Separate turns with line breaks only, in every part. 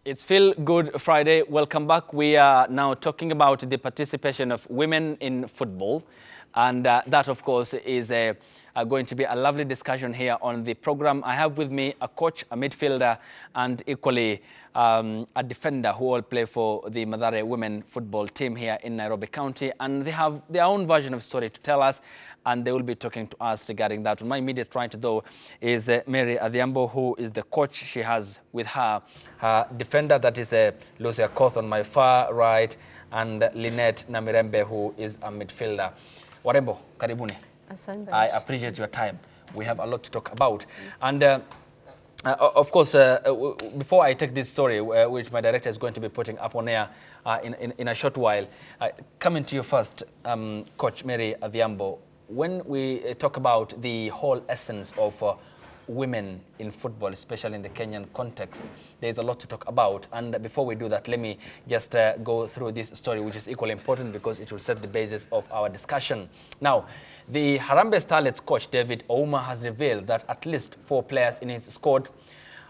It's Feel Good Friday. Welcome back. We are now talking about the participation of women in football. And that, of course, is going to be a lovely discussion here on the program. I have with me a coach, a midfielder, and equally a defender who all play for the Mathare women football team here in Nairobi County. And they have their own version of story to tell us, and they will be talking to us regarding that. My immediate right, though, is Mary Adhiambo, who is the coach. She has with her her defender, that is Lucia Koth on my far right, and Lynette Namirembe, who is a midfielder. Warembo, karibuni.
Asante.
I appreciate your time. We have a lot to talk about. And of course, before I take this story, which my director is going to be putting up on air in a short while, coming to you first, Coach Mary Adhiambo, when we talk about the whole essence of women in football, especially in the Kenyan context, there's a lot to talk about. And before we do that, let me just go through this story, which is equally important because it will set the basis of our discussion. Now, the Harambee Starlets coach, David Ouma, has revealed that at least 4 players in his squad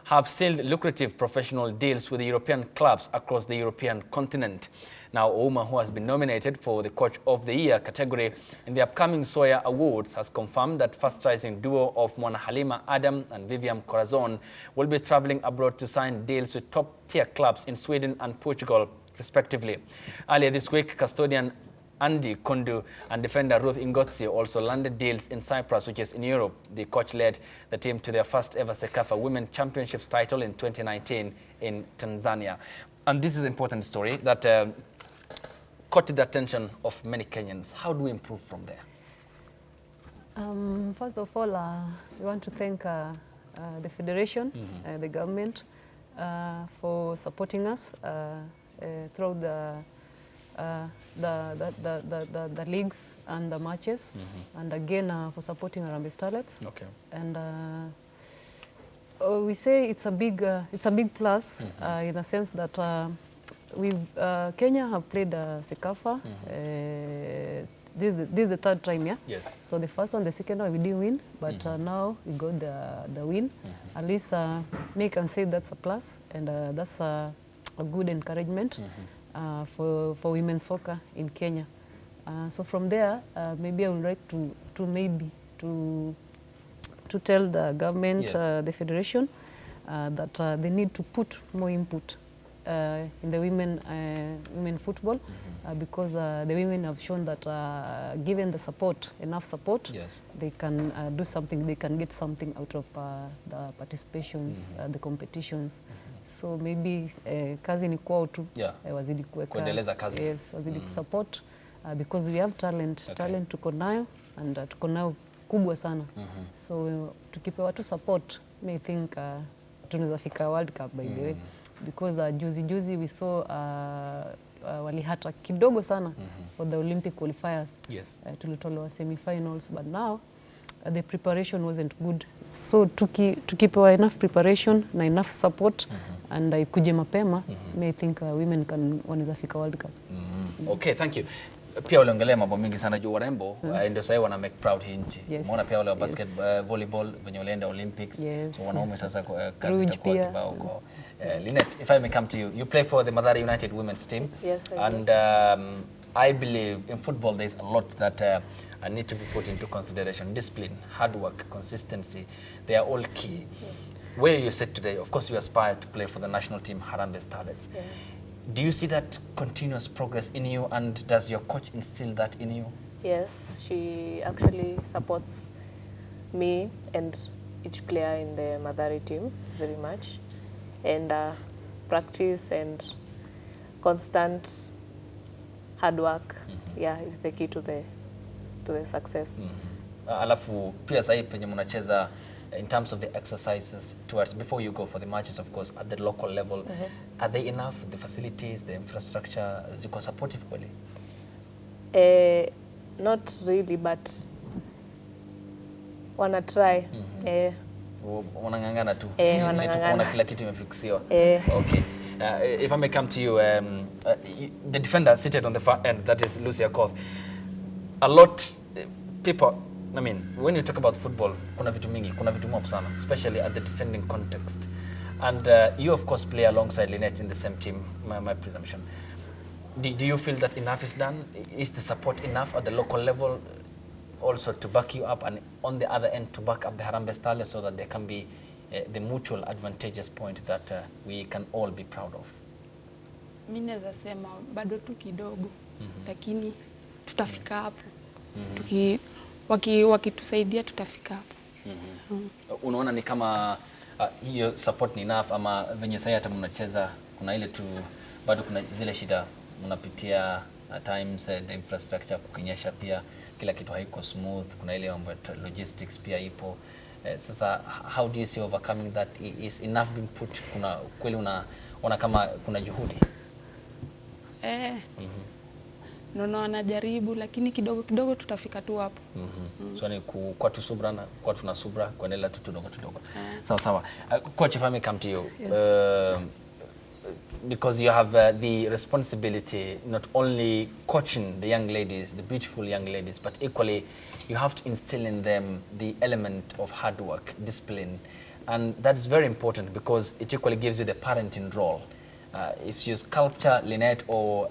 have sealed lucrative professional deals with the European clubs across the European continent. Now, Ouma, who has been nominated for the Coach of the Year category in the upcoming Soya Awards, has confirmed that first-rising duo of Mwana Halima Adam and Vivian Corazon will be traveling abroad to sign deals with top-tier clubs in Sweden and Portugal, respectively. Earlier this week, custodian Andy Kundu and defender Ruth Ingotsi also landed deals in Cyprus, which is in Europe. The coach led the team to their first ever Sekafa Women Championships title in 2019 in Tanzania. And this is an important story that caught the attention of many Kenyans. How do we improve from there?
First of all, we want to thank the Federation, the government, for supporting us throughout the leagues and the matches, and again for supporting Harambee Starlets.
Okay.
And we say it's a big plus in the sense that Kenya have played Sekafa. This is the 3rd time, yeah?
Yes.
So the first one, the second one, we didn't win, but now we got the win. At least me can say that's a plus, and that's a good encouragement for women's soccer in Kenya. So from there, maybe I would like to tell the government,
Yes.
the federation, that they need to put more input in the women football, because the women have shown that given the support, enough support,
Yes.
they can do something, they can get something out of the participations, the competitions. So maybe kazi ni kwao tu,
Yeah.
wazidi kuweka,
Kuendeleza kazi.
yes, wazidi kusupport, because we have talent.
Okay.
Talent tuko nayo, and tuko nayo kubwa sana. So tukipewa tu support, I think tunaweza fika World Cup by the way, because juzi we saw walihata kidogo sana for the Olympic qualifiers.
Yes.
Tulitolewa semi-finals, but now the preparation wasn't good. So tukipewa enough preparation na enough support and ikuje mapema, I think women wanaweza fika World Cup.
Okay, thank you. Pia uliongelea mambo mingi sana juu warembo, ndio sasa wana make proud hii nchi.
Yes.
Umeona pia wale wa basketball, volleyball wenye walienda Olympics.
Yes.
So wanaume sasa kazi
Rouge
itakuwa
pia.
kibao huko. Lynette, if I may come to you, you play for the Mathare United women's team.
Yes, I do.
And I believe in football there's a lot that need to be put into consideration. Discipline, hard work, consistency, they are all key.
Yeah.
Where you sit today, of course you aspire to play for the national team, Harambee Starlets.
Yeah.
Do you see that continuous progress in you, and does your coach instill that in you?
Yes, she actually supports me and each player in the Mathare team very much. And practice and constant hard work, yeah, is the key to the success.
Alafu pia sasa penye mnacheza in terms of the exercises towards before you go for the matches, of course, at the local level, are they enough? The facilities, the infrastructure, ziko supportive kweli?
Not really, but wanna try.
Wanangangana tu.
Wanangangana.
Tunaona kila kitu imefixiwa. Okay. If I may come to you, the defender seated on the far end, that is Lucia Koth. A lot people, when you talk about football, kuna vitu mingi, kuna vitu mob sana, especially at the defending context. And you, of course, play alongside Lynette in the same team, my presumption. Do you feel that enough is done? Is the support enough at the local level also to back you up, and on the other end to back up the Harambee Starlets so that there can be the mutual advantageous point that we can all be proud of?
Mimi naweza sema bado tu kidogo, lakini tutafika hapo. Wakitusaidia tutafika hapo.
Unaona ni kama hiyo support ni enough, ama venye sasa hata mnacheza kuna ile tu bado kuna zile shida mnapitia at times, the infrastructure kukinyesha pia kila kitu haiko smooth, kuna ile mambo logistics pia ipo. Sasa how do you see overcoming that? Is enough being put? Kuna kweli unaona kama kuna juhudi?
Naona wanajaribu, lakini kidogo kidogo tutafika tu hapo.
So ni kwa tu subra na kwa tuna subra kuendelea tu kidogo kidogo. Sawa sawa. Coach, if I may come to you. Yes. Because you have the responsibility not only coaching the young ladies, the beautiful young ladies, but equally you have to instill in them the element of hard work, discipline, and that is very important because it equally gives you the parenting role. If you sculpture Lynette or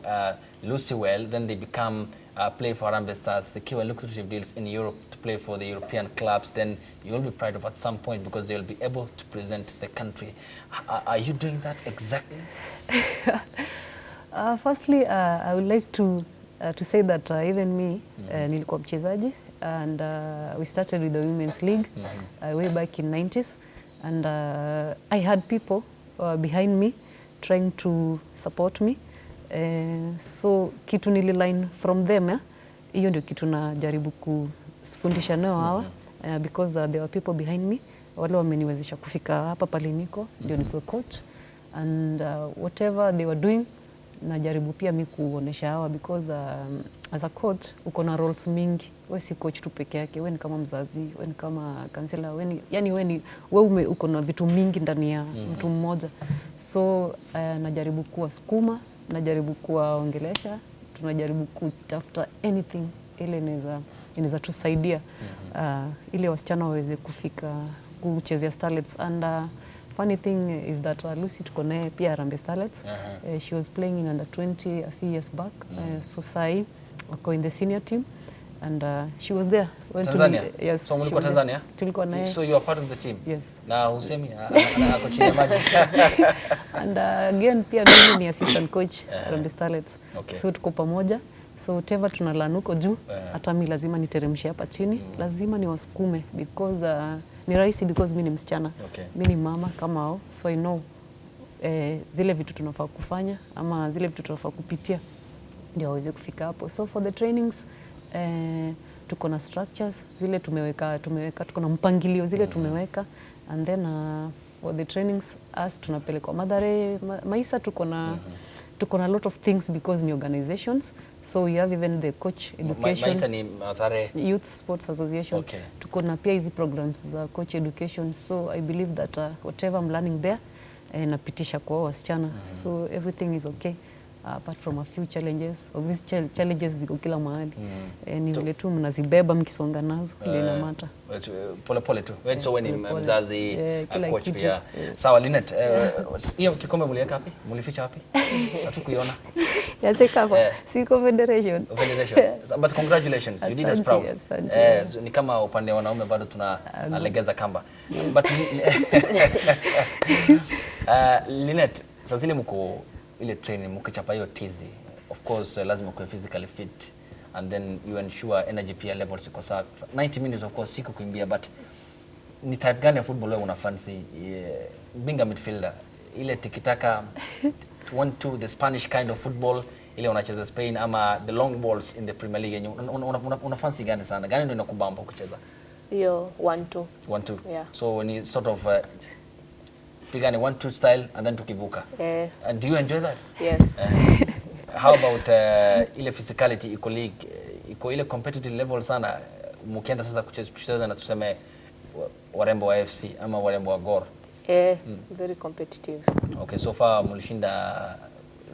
Lucy well, then they become play for Harambee Stars, secure lucrative deals in Europe to play for the European clubs, then you will be proud of at some point because they will be able to present the country. Are you doing that exactly?
Firstly, I would like to say that even me, nilikuwa mchezaji, and we started with the Women's League way back in 90s, and I had people behind me trying to support me. So kitu nililine from them, hiyo ndio kitu najaribu kufundisha nao hawa, because there were people behind me wale wameniwezesha kufika hapa pale niko, ndio nikuwe coach, and whatever they were doing najaribu pia mimi kuonesha hawa, because as a coach uko na roles mingi. Wewe si coach tu peke yake, wewe ni kama mzazi, wewe ni kama counselor, wewe uko na vitu mingi ndani ya mtu mmoja. So najaribu kuwasukuma, najaribu kuwaongelesha, tunajaribu kutafuta anything ile inaweza tusaidia ile wasichana waweze kufika kuchezea Starlets. And funny thing is that Lucy tuko naye pia Harambee Starlets. She was playing in under 20 a few years back. So sai wako in the senior team, and she was there when
Tanzania?
Yes.
So mlikuwa Tanzania?
Tulikuwa naye.
So you are part of the team?
Yes.
Na husemi ako chini ya maji.
And again pia mimi ni assistant coach Harambee Starlets.
Okay.
So tuko pamoja. So whatever tunalanuko juu, hata mimi lazima niteremshe hapa chini, lazima niwasukume because ni rahisi because mimi ni msichana. Mimi ni mama kama hao, so I know zile vitu tunafaa kufanya ama zile vitu tunafaa kupitia ndio waweze kufika hapo. So for the trainings tuko na structures zile tumeweka tuko na mpangilio zile tumeweka, and then for the trainings as tunapeleka Mathare, Maisa tuko na a lot of things because ni organizations, so we have even the coach education.
Maisa ni Mathare
Youth Sports Association. Tuko na pia hizi programs za coach education, so I believe that whatever I'm learning there napitisha kwa wasichana. So everything is okay apart from a few challenges. Obviously challenges ziko kila mahali. Ni vile tu mnazibeba mkisonga nazo ndio inamata.
Pole pole tu. Wewe so ni mzazi, coach pia. Sawa Lynette, hiyo kikombe mliweka wapi? Mlificha wapi? Hatukuiona.
Yaseka hapo. Siko federation.
But congratulations, you did us proud. Ni kama upande wa wanaume bado tunalegeza kamba. But Lynette, sasa zile mko ile training mkichapa hiyo tizi, of course lazima kuwe physically fit, and then you ensure energy pia levels iko sawa. 90 minutes of course siku kuimbia, but ni type gani ya football wewe una fancy? Being a midfielder, ile tikitaka 1-2 the Spanish kind of football ile unacheza Spain, ama the long balls in the Premier League, una fancy gani sana? Gani ndio inakubamba kucheza?
Hiyo 1-2.
1-2.
Yeah.
So when you sort of pigani 1-2 style and then tukivuka. And do you enjoy that?
Yes.
How about ile physicality iko league, iko ile competitive level sana, mkienda sasa kucheza na tuseme warembo wa FC ama warembo wa Gor?
Very competitive.
Okay, so far mlishinda,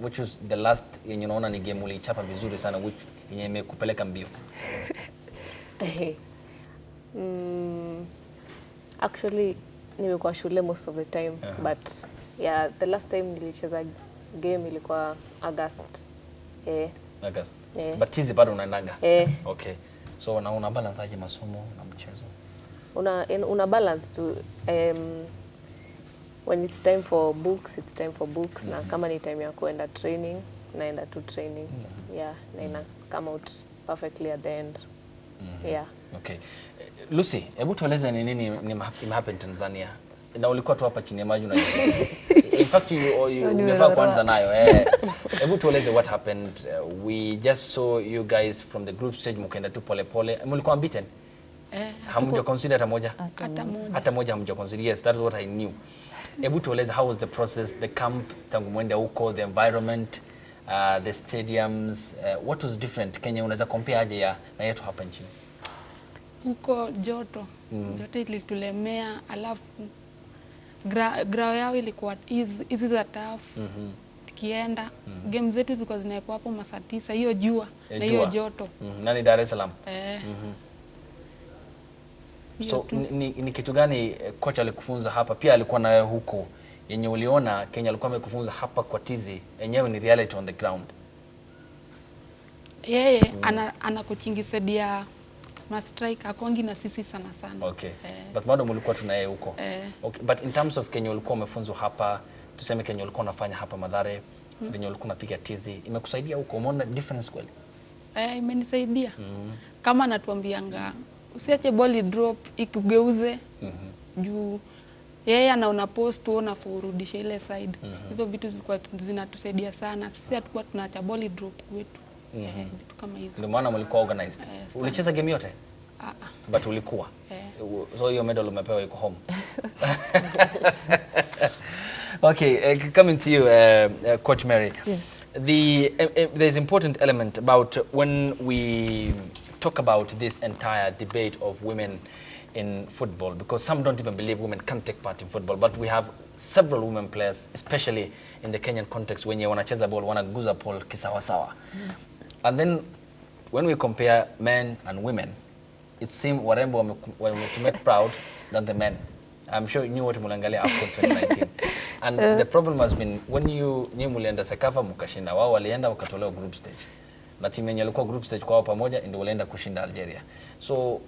which was the last yenye unaona ni game ulichapa vizuri sana, which yenye imekupeleka mbio?
Actually nimekuwa shule most of the time. But yeah, the last time nilicheza game ilikuwa August.
August. But tizi bado unaendaga? Okay. So una balance aje masomo na mchezo?
Una balance to when it's time for books, it's time for books. Na kama ni time ya kuenda training, naenda to training. Yeah, na ina come out perfectly at the end. Yeah.
Okay. Lucy, hebu tueleze ni nini imehappen Tanzania? Na ulikuwa tu hapa chini ya maji in fact umefaa kuanza nayo. Hebu tueleze what happened. We just saw you guys from the group stage mkaenda tu pole pole. Mlikuwa beaten? Hamja consider hata moja? Hata moja hamja consider. Yes, that is what I knew. Hebu tueleze how was the process, the camp, tangu mwende huko, the environment, the stadiums, what was different? Kenya unaweza compare aje ya na yetu hapa nchini?
Huko joto. Joto ilitulemea, alafu grao yao ilikuwa hizi za tough. Tukienda game zetu zilikuwa zinaekwa hapo masaa 9, hiyo jua na hiyo joto.
Nani Dar es Salaam? So ni kitu gani kocha alikufunza hapa? Pia alikuwa nawe huko yenye uliona Kenya alikuwa amekufunza hapa kwa tizi, yenyewe ni reality on the ground?
Yeye anakuchingisaidia ma strike akongi na sisi sana sana.
Okay. But bado mlikuwa tuna yeye huko. Okay. But in terms of Kenya ulikuwa umefunzwa hapa, tuseme Kenya ulikuwa unafanya hapa Mathare, Kenya ulikuwa unapiga tizi, imekusaidia huko? Umeona difference kweli?
Imenisaidia. Kama anatuambianga usiache ball drop ikugeuze. Juu yeye anaona post na kurudisha ile side. Hizo vitu zilikuwa zinatusaidia sana. Sisi hatukuwa tunaacha ball drop kwetu. Vitu kama hizo.
Ndio maana mlikuwa organized. Ulicheza game yote? But ulikuwa. So hiyo medal umepewa iko home. Okay, coming to you, Coach Mary.
Yes.
There's important element about when we talk about this entire debate of women in football, because some don't even believe women can take part in football, but we have several women players, especially in the Kenyan context, when you wanacheza ball, wanaguza ball kisawasawa. And then when we compare men and women, it seems warembo to make proud than the men. I'm sure you knew what mulangalia after 2019. And the problem has been when you mulienda Sekafa mukashinda, wao walienda wakatolewa group stage. Na timu yenye ilikuwa group stage kwao pamoja ndio walienda kushinda Algeria. So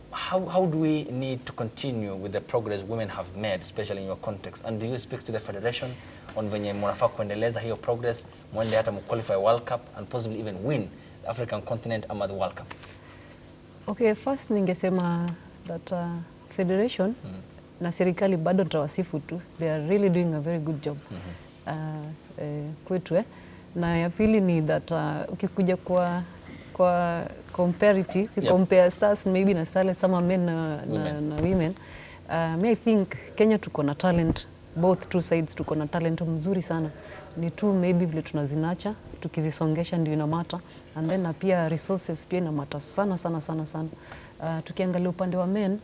how do we need to continue with the progress women have made, especially in your context? And do you speak to the federation on venye mnafaa kuendeleza hiyo progress, mwende hata mqualify World Cup and possibly even win the African continent ama the World Cup?
Okay, first ningesema that federation na serikali bado nitawasifu tu. They are really doing a very good job. Kwetu na ya pili ni that ukikuja kwa comparative, compare stars maybe na starlets sama men na women, I think Kenya tuko na talent, both two sides tuko na talent mzuri sana. Ni tu maybe vile tunazinacha, tukizisongesha ndio inamata, and then na pia resources pia inamata sana. Tukiangalia upande wa men,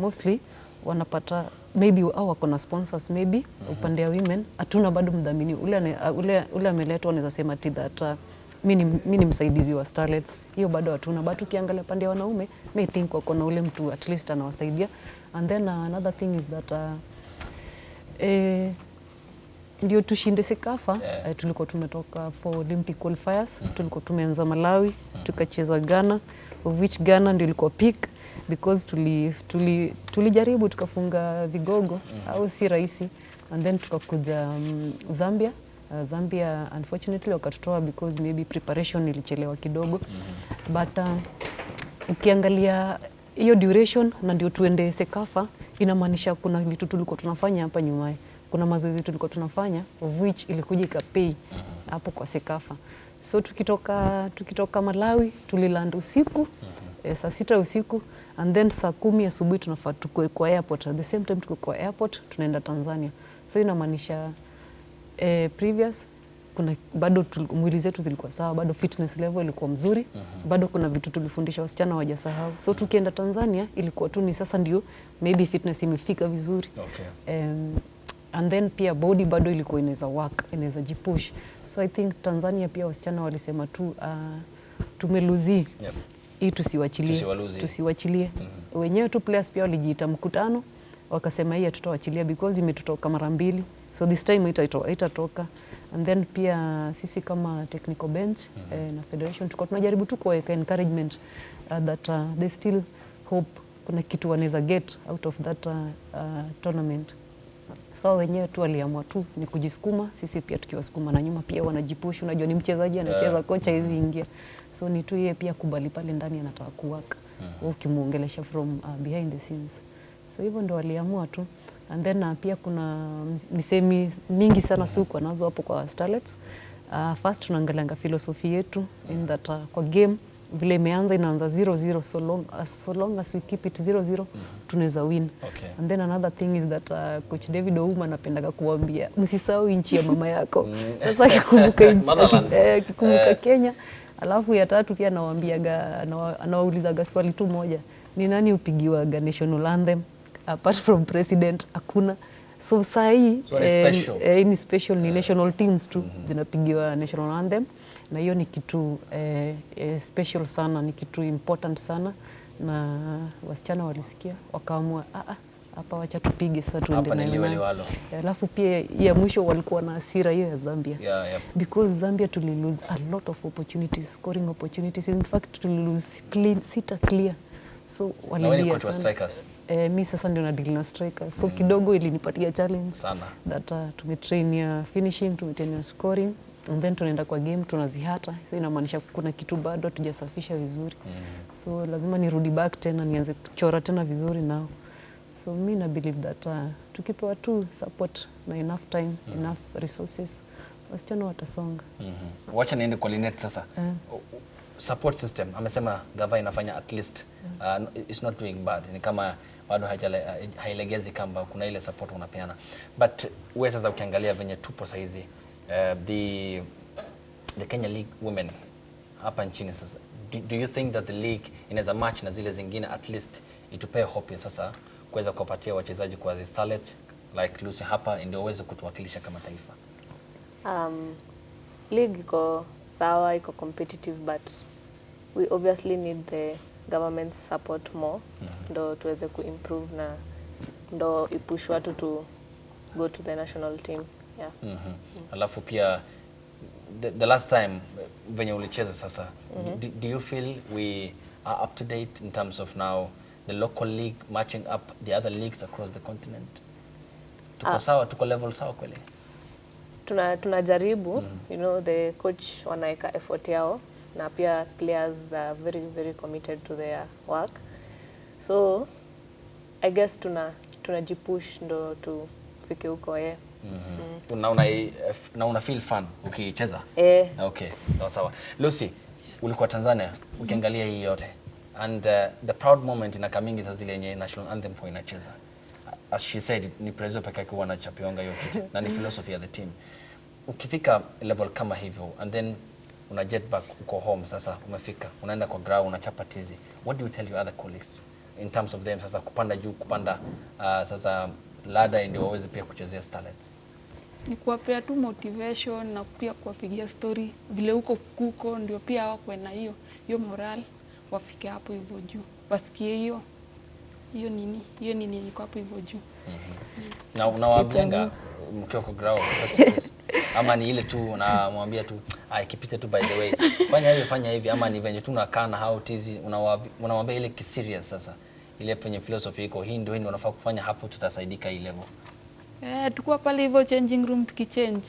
mostly wanapata maybe au wako na sponsors, maybe upande wa women hatuna bado mdhamini ule ameletwa, anaweza sema ati that mimi ni msaidizi wa starlets, hiyo bado hatuna. But ukiangalia upande wa wanaume, I think wako na ule mtu at least anawasaidia. And then another thing is that ndio tushinde Sekafa, tulikuwa tumetoka for Olympic qualifiers, tulikuwa tumeanza Malawi, tukacheza Ghana, of which Ghana ndio ilikuwa peak because tulijaribu tukafunga vigogo au si rahisi, and then tukakuja Zambia. Zambia unfortunately wakatutoa because maybe preparation ilichelewa kidogo. But ukiangalia hiyo duration na ndio tuende Sekafa, inamaanisha kuna vitu tulikuwa tunafanya hapa nyuma. Kuna mazoezi tulikuwa tunafanya of which ilikuja ikapay hapo kwa Sekafa. So tukitoka Malawi tuliland usiku saa 6 usiku, and then saa 10 asubuhi tunafaa tukue kwa airport. At the same time tuko kwa airport tunaenda Tanzania. So inamaanisha previous kuna bado mwili zetu zilikuwa sawa, bado fitness level ilikuwa mzuri, bado kuna vitu tulifundisha wasichana hawajasahau. So tukienda Tanzania ilikuwa tu ni sasa ndio maybe fitness imefika vizuri. Okay. And then pia body bado ilikuwa inaweza work, inaweza jipush. So I think Tanzania pia wasichana walisema tu tumeluzi. Hii tusiwachilie. Wenyewe tu players pia walijiita mkutano, wakasema hii hatutawachilia because imetutoka mara mbili, so this time haitatoka. And then pia sisi kama technical bench na federation tuko tunajaribu tu kuweka encouragement that they still hope kuna kitu wanaweza get out of that tournament. So wenyewe tu waliamua tu ni kujisukuma, sisi pia tukiwasukuma na nyuma pia wanajipush. Unajua ni mchezaji anacheza, kocha hizi ingia, so ni tu yeye pia kubali pale ndani anataka kuwaka, ukimuongelesha from behind the scenes. So hivyo ndo waliamua tu. And then pia kuna misemi mingi sana suku nazo hapo kwa Starlets. First tunaangalianga philosophy yetu in that kwa game vile imeanza inaanza 0-0, so long as we keep it 0-0 tunaweza win.
Okay.
And then another thing is that coach David Ouma anapendaga kuambia msisahau nchi ya mama yako. Sasa kikumbuka Kenya, alafu ya tatu pia anawaulizaga swali tu moja, ni nani upigiwaga national anthem apart from president? Hakuna. So sahi ni special ni national teams tu zinapigiwa national anthem, na hiyo ni kitu special sana, ni kitu important sana, na wasichana walisikia wakaamua hapa wacha tupige sasa tuende na. Alafu pia ya mwisho walikuwa na hasira hiyo ya Zambia. Because Zambia tuli lose a lot of opportunities, scoring opportunities. In fact tuli lose sita clear. So walilia sana. Mi sasa ndio na deal na strikers. So kidogo ilinipatia challenge sana. That tumetrain ya finishing, tumetrain ya scoring, and then tunaenda kwa game tunazihata. So inamaanisha kuna kitu bado tujasafisha vizuri. So lazima nirudi back tena nianze kuchora tena vizuri nao. So mi na believe that tukipewa tu support na enough time, enough resources, wasichana watasonga.
Wacha niende kwa Lynette sasa. Support system amesema gava inafanya at least it's not doing bad, ni kama bado hailegezi kamba, kuna ile support unapeana. But wewe sasa ukiangalia venye tupo saizi the Kenya League women hapa nchini sasa, do you think that the league inaweza match na zile zingine, at least itupee hope sasa kuweza kupatia wachezaji kwa the Starlets like Lucy hapa ndio uweze kutuwakilisha kama taifa?
League iko sawa, iko competitive, but we obviously need the government support more ndo tuweze kuimprove na ndo ipush watu to go to the national team.
Alafu pia the last time venye ulicheza sasa, do you feel we are up to date in terms of now the local league matching up the other leagues across the continent? Tuko sawa, tuko level sawa kweli?
Tunajaribu, you know, the coach wanaeka effort yao na pia players that are very very committed to their work. So I guess tunajipush ndo tufike huko
una feel fun ukicheza? Okay, sawa. Lucy, ulikuwa Tanzania ukiangalia hii yote, and the proud moment inaka mingi sasa zile yenye national anthem kwa inacheza. As she said, ni prezo pekee kwa wanachapionga hiyo kitu na ni philosophy ya the team. Ukifika level kama hivyo and then una jet back uko home, sasa umefika unaenda kwa ground unachapa tizi, what do you tell your other colleagues in terms of them sasa kupanda juu, kupanda sasa ladder ndio waweze pia kuchezea Starlets?
Ni kuwapea tu motivation na pia kuwapigia story vile huko ndio pia wako na hiyo moral, wafike hapo hivyo juu, wasikie hiyo nini iko hapo hivyo juu.
Na unawaambia mkiwa kwa ground first place, ama ni ile tu unamwambia tu ikipita tu by the way fanya hivi, ama ni venye tu unakaa na hao tizi unamwambia ile serious sasa ile penye philosophy iko hii ndio unafaa kufanya hapo, tutasaidika hii level?
Tukua pale hivyo changing room tukichange,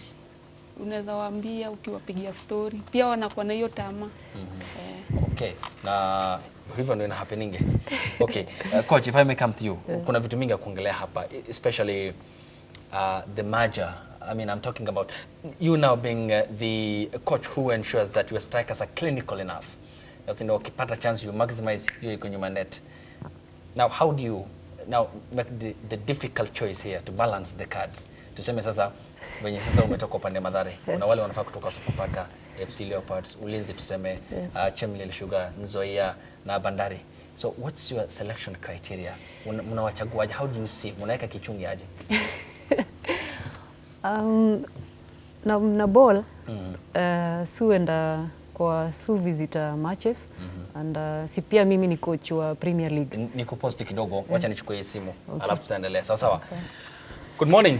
unaweza waambia ukiwapigia story pia wanakuwa na hiyo tamaa.
Okay, na hivyo ndio ina happening. Okay, coach, if I may come to you, kuna vitu mingi kuongelea hapa, especially the merger. I mean, I'm talking about you now being the coach who ensures that your strikers are clinical enough. That, you know, ukipata chance you maximize hiyo iko nyuma net. Now, how do you make the difficult choice here to balance the cards? Tuseme sasa wenye sasa umetoka upande Mathare, kuna wale wanafaa kutoka Sofapaka, FC Leopards, Ulinzi tuseme, Chemelil Sugar, Nzoia na Bandari. So what's your selection criteria? Mnawachaguaje? How do you see? Mnaweka kichungi aje?
na ball suenda kwa visitor matches and si pia mimi ni coach wa Premier League.
Nikuposti kidogo, wacha nichukue hii simu, alafu tutaendelea. Sawa. Good morning.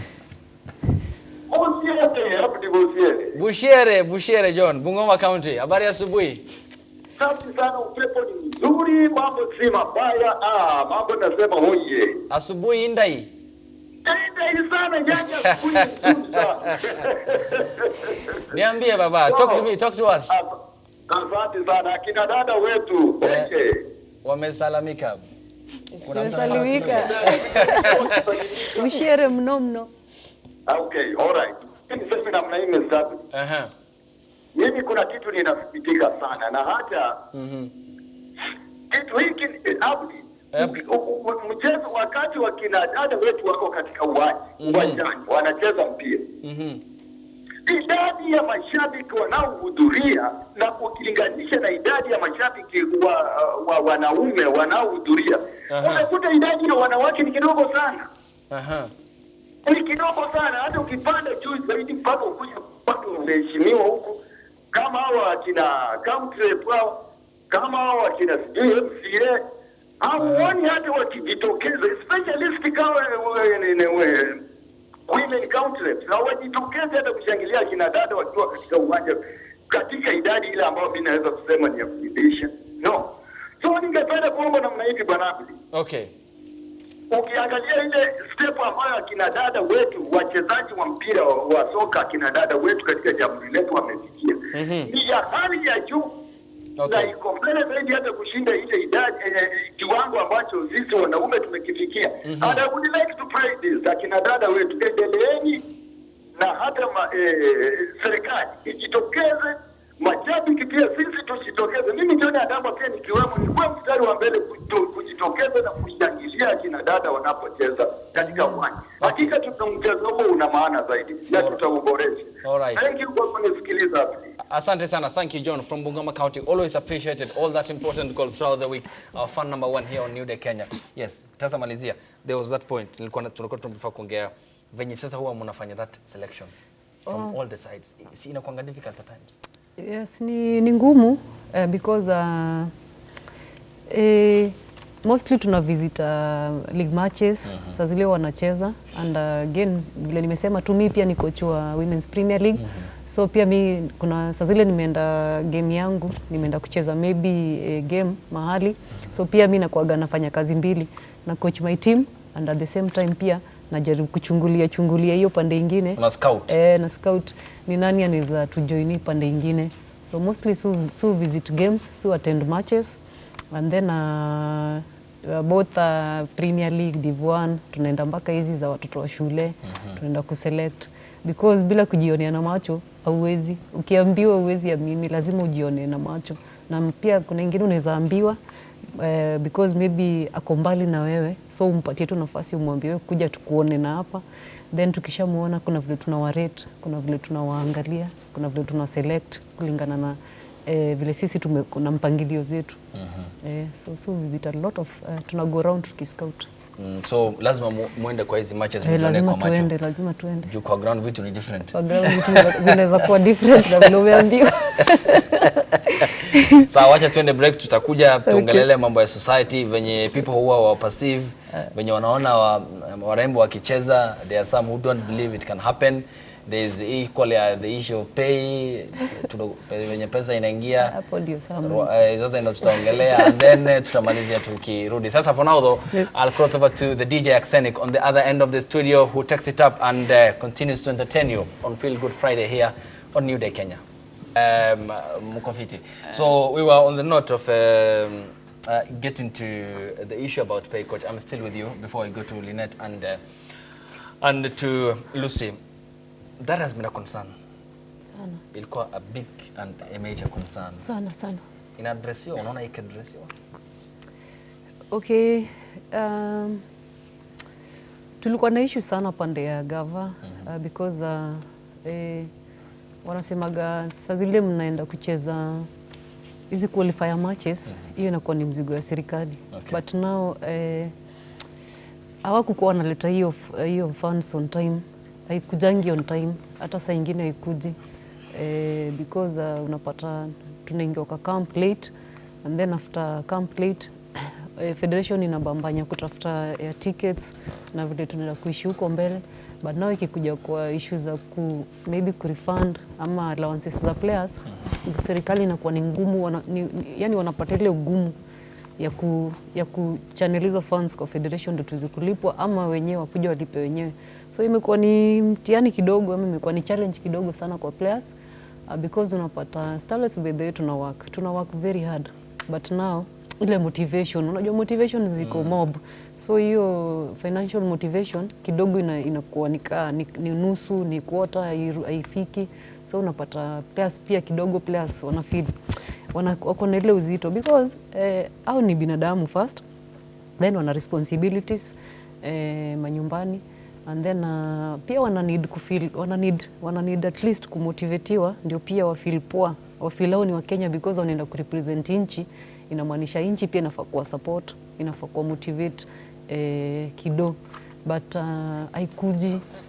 Bushiere John, Bungoma County. Habari ya asubuhi?
Safi sana, upepo ni mzuri, mambo si mabaya. Mambo nasema hoye.
Asubuhi indai.
Indai sana jana asubuhi nzuri sana.
Niambie baba, talk to us.
Asante sana akina dada wetu.
Wamesalamika.
Tumesalimika. Bushiere mno.
Okay, all right. Niseme namna hii mstari. Mimi kuna kitu ninasikitika sana na hata kitu hiki mchezo wakati wa kina dada wetu wako katika uwanjani wanacheza mpira. Idadi ya mashabiki wanaohudhuria na ukilinganisha na idadi ya mashabiki wa wanaume wanaohudhuria, unakuta idadi ya wanawake ni kidogo sana. Ni kidogo sana, hata ukipanda juu zaidi mpaka ukuja watu wameheshimiwa huku kama hawa kina country wao, kama hawa kina MCA hauoni hata wakijitokeza, especially kama women country hawajitokeza hata kushangilia kina dada wakiwa katika uwanja katika idadi ile ambayo mimi naweza kusema ni ya kufundisha. No. So ningependa kuomba namna hivi bwana.
Okay.
Ukiangalia ile step ambayo akina dada wetu wachezaji wa mpira wa soka akina dada wetu katika jamhuri letu wamefikia ni ya hali ya juu. Na iko mbele zaidi hata kushinda ile idadi kiwango ambacho sisi wanaume tumekifikia. And I would like to pray this, akina dada wetu endeleeni na hata serikali ijitokeze, mashabiki pia sisi tusitokeze. Mimi ndio Adamu pia nikiwemo nilikuwa mstari wa mbele kujitokeza na kushangilia akina dada wanapocheza katika uwanja. Hakika mchezo huo una maana zaidi na tutauboresha. Thank you kwa kunisikiliza.
Asante sana. Thank you John from Bungoma County. Always appreciated all that important calls throughout the week. Our fan number 1 here on New Day Kenya. Yes, tasa malizia. There was that point tulikuwa tunafaa kuongea venye sasa huwa mnafanya that selection from all the sides. Si inakuwa difficult at times.
Yes, ni ngumu because mostly tuna visit league matches saa zile wanacheza, and again vile nimesema tu mimi pia ni coach wa Women's Premier League. So pia mi kuna saa zile nimeenda game yangu, nimeenda kucheza maybe game mahali. So pia mimi nakuaga nafanya kazi mbili, na coach my team and at the same time pia najaribu kuchungulia hiyo pande nyingine.
Na scout.
Na scout ni nani anaweza tujoin pande nyingine. So mostly so visit games, so attend matches, and then both Premier League, Div 1 tunaenda mpaka hizi za watoto wa shule, tunaenda kuselect because bila kujionea na macho hauwezi. Ukiambiwa uwezi amini, lazima ujione na macho. Na pia kuna wengine unaweza ambiwa because maybe ako mbali na wewe, so umpatie tu nafasi umwambie wewe kuja tukuone na hapa. Then tukishamuona kuna vile tunawarate, kuna vile tunawaangalia, kuna vile tunaselect kulingana na vile sisi kuna mpangilio zetu. So visit a lot of tuna go around tukiscout.
So lazima muende kwa hizi matches
lazima kwa macho. Lazima tuende.
Juu kwa ground vitu ni different.
Kwa ground vitu zinaweza kuwa different na vile umeambiwa.
Sawa, wacha tuende break, tutakuja tuongelele mambo ya society, venye people huwa wa passive, venye wanaona warembo wakicheza. There are some who don't believe it can happen. There is equally the issue of pay, venye pesa inaingia.
Hapo ndio sana.
Sasa ndio tutaongelea, and then tutamalizia tukirudi. Sasa for now though, I'll cross over to the DJ Axenic on the other end of the studio, who takes it up and continues to entertain you on Feel Good Friday here on New Day Kenya. Mukofiti. So we were on the note of getting to the issue about pay, coach. I'm still with you before I go to Lynette and to Lucy. That has been a concern.
Sana.
Ilikuwa a big and a major concern.
Sana.
Inaadresiwa, unaona ikadresiwa?
Okay. Tulikuwa na issue sana pande ya gava because wanasemaga saa zile mnaenda kucheza hizi qualifier matches, hiyo inakuwa ni mzigo ya serikali. But now hawakukuwa wanaleta hiyo funds on time. Haikujangi on time, hata saa ingine haikuji because unapata tunaingia kwa camp late, and then after camp late federation inabambanya kutafuta ya tickets na vile tunaenda kuishi huko mbele, but now ikikuja kwa issues za maybe refund ama allowances za players, serikali inakuwa ni ngumu, yani wanapata ile ugumu ya kuchannel hizo funds kwa federation ndio tuweze kulipwa ama wenyewe wakuja walipe wenyewe. So imekuwa ni mtihani kidogo, ama imekuwa ni challenge kidogo sana kwa players because unapata starlets by the way tuna work very hard, but now ile motivation, unajua motivation ziko mob, so hiyo financial motivation kidogo inakuwa ni nusu, ni quarter, haifiki. So unapata players pia kidogo players wanafeel wako na ile uzito because au ni binadamu first, then wana responsibilities manyumbani, and then pia wana need at least kumotivatiwa ndio pia wafeel poa, wafeel hao ni wa Kenya because wanaenda kurepresent nchi. Inamaanisha nchi pia inafaa kuwa support, inafaa kuwa motivate kidogo, but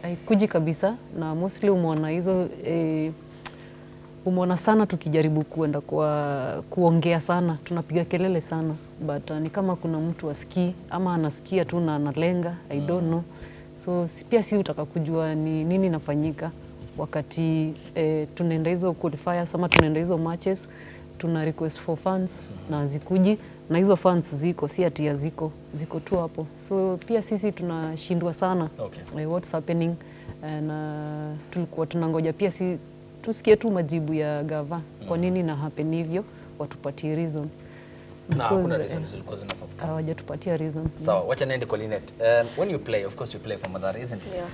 haikuji kabisa, na mostly umeona hizo umeona sana tukijaribu kuenda kwa kuongea sana, tunapiga kelele sana, but ni kama kuna mtu asikii ama anasikia tu na analenga, I don't know. So pia si utaka kujua ni nini nafanyika wakati tunaenda hizo qualifiers ama tunaenda hizo matches, tuna request for funds na zikuji, na hizo funds ziko, si ati ziko tu hapo. So pia sisi tunashindwa sana what's happening, na tulikuwa tunangoja pia tusikie tu majibu ya gava kwa nini na happen hivyo, watupatie reason.
Kuna reasons zilikuwa zinafafuta.
Hawajatupatia reason.
So wacha niende kwa Lynette. When you play, of course you play for Mathare, isn't it?
Yeah.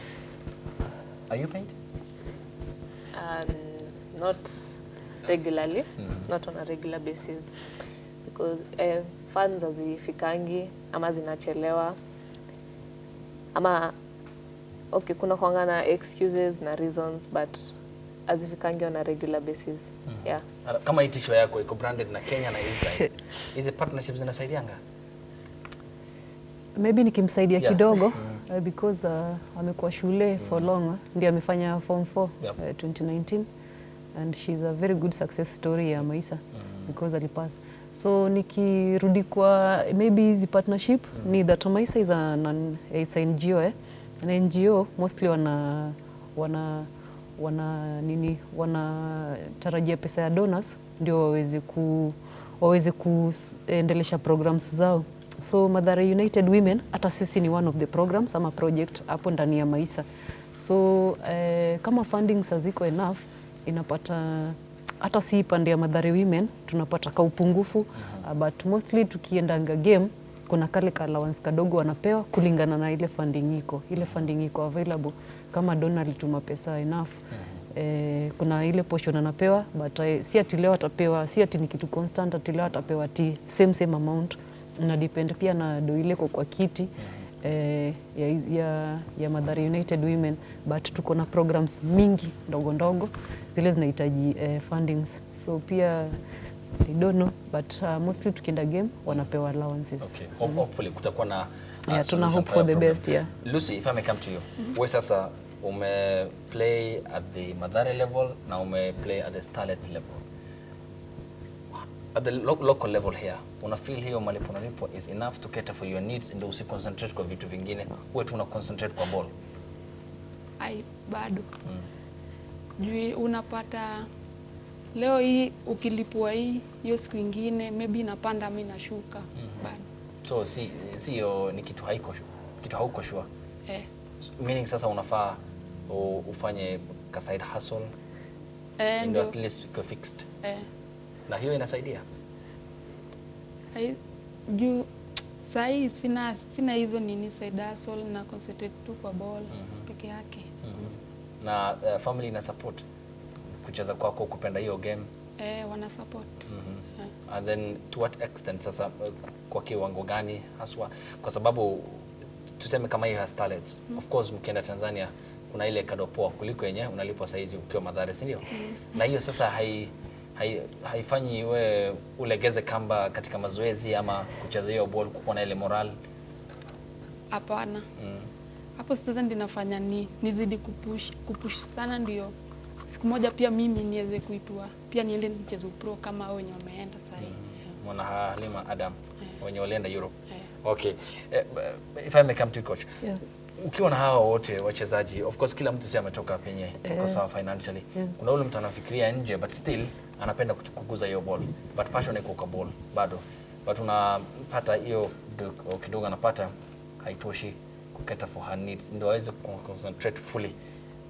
Are you paid?
Not regularly, not on a regular basis, because funds hazifikangi ama zinachelewa ama kuna kuangana excuses na reasons, but hazifikangi on a regular basis. Yeah.
Kama hii t-shirt yako iko branded na Kenya na Israel, hizi partnerships zinasaidianga?
Maybe nikimsaidia kidogo because amekuwa shule for long, ndiye amefanya form 4 2019, and she's a very good success story ya Maisa because alipass. So nikirudi kwa maybe hizi partnership ni that Maisa is an NGO, an NGO mostly wanatarajia pesa ya donors ndio waweze kuendelesha programs zao. So Mathare United Women, hata sisi ni one of the programs ama project hapo ndani ya Maisa. So kama fundings haziko enough, inapata hata si pande ya Mathare Women tunapata ka upungufu, but mostly tukiendanga game kuna kale ka allowance kadogo wanapewa kulingana na ile funding iko available. Kama donor alituma pesa enough, kuna ile portion anapewa, but si ati leo atapewa, si ati ni kitu constant, ati leo atapewa same amount, na depend pia na do ile kwa kiti ya Mathare United Women, but tuko na programs mingi ndogo zile zinahitaji fundings. So pia I don't know, but mostly tukienda game wanapewa allowances.
Okay. Hopefully kutakuwa na
tuna hope for the best.
Lucy, if I may come to you. Wewe sasa play at the Mathare level na play at the Starlets level. At the local level here, una feel hiyo malipo unalipo is enough to cater for your needs, ndio usiconcentrate kwa vitu vingine, wewe tu una concentrate kwa ball?
Bado. Juu unapata leo hii ukilipwa hiyo siku nyingine maybe napanda mimi nashuka bado. So
sio ni kitu hauko sure. Meaning sasa unafaa ufanye ka side hustle and at least uko fixed. Na hiyo inasaidia?
Juu sahi sina hizo nini side hustle, na concentrate tu kwa ball peke yake.
Na family ina support kucheza kwako, kupenda hiyo game?
Wana support.
And then to what extent sasa, kwa kiwango gani haswa? Kwa sababu tuseme kama hiyo Starlets, of course mkienda Tanzania kuna ile kado poa kuliko yenye unalipwa saizi ukiwa Mathare, si ndio? Na hiyo sasa haifanyi we ulegeze kamba katika mazoezi ama kucheza hiyo ball, kukuwa na ile moral?
Hapana. Hapo sasa ndio nafanya nizidi kupush sana, ndio siku moja pia mimi niweze kuitwa pia niende nicheze pro kama wao wenye wameenda sasa.
mwana Halima Adam wenye walienda Europe. Okay. If I may come to you, coach.
Yeah.
Ukiwa na hawa wote wachezaji, of course kila mtu si ametoka penye kwa sawa financially. Kuna ule mtu anafikiria nje but still anapenda kukuza hiyo ball. But passion iko kwa ball bado. But unapata hiyo kidogo anapata haitoshi kuketa for her needs. Ndio aweze concentrate fully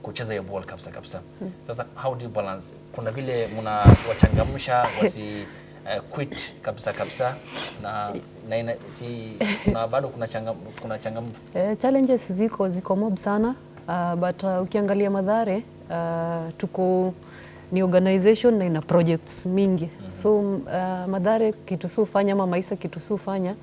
kucheza hiyo ball kabisa. Sasa how do you balance? Kuna vile mnawachangamsha wasi quit kabisa na bado kuna changamoto.
Challenges ziko mob sana, but ukiangalia Mathare ni organization na ina projects mingi. So Mathare kitu sufanya ama Maisa kitu sufanya,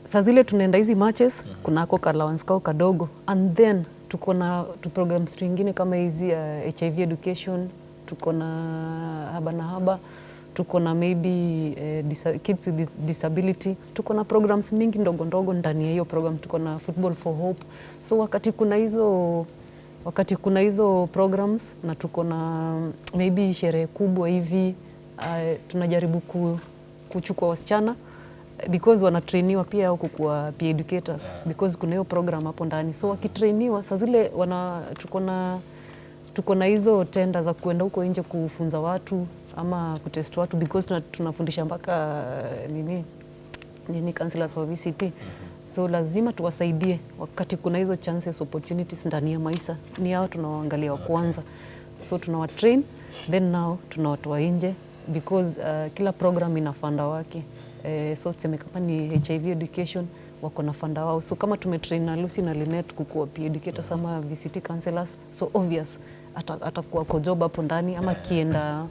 saa zile tunaenda hizi matches kunako allowance kao kadogo, and then tuko na programs twingine kama hizi HIV education, tuko na haba, tuko na maybe kids with disability, tuko na programs mingi ndogo ndani ya hiyo program, tuko na football for hope. So wakati kuna hizo programs na tuko na maybe sherehe kubwa hivi, tunajaribu kuchukua wasichana because wanatrainiwa pia huko kwa peer educators, because kuna hiyo program hapo ndani. So wakitrainiwa saa zile tuko na hizo tenda za kuenda huko nje kufunza watu ama kutest watu, because tunafundisha mpaka nini counselors wa VCT. So lazima tuwasaidie wakati kuna hizo chances, opportunities ndani ya Maisa. Ni hao tunawaangalia wa kwanza. So tunawatrain, then now tunawatoa nje because kila program ina funda wake. So tuseme kama ni HIV education wako na funda wao. So kama tumetrain na Lucy na Linet kukuwa peer educators ama VCT counselors, so obvious atakuwa kwa job hapo ndani ama akienda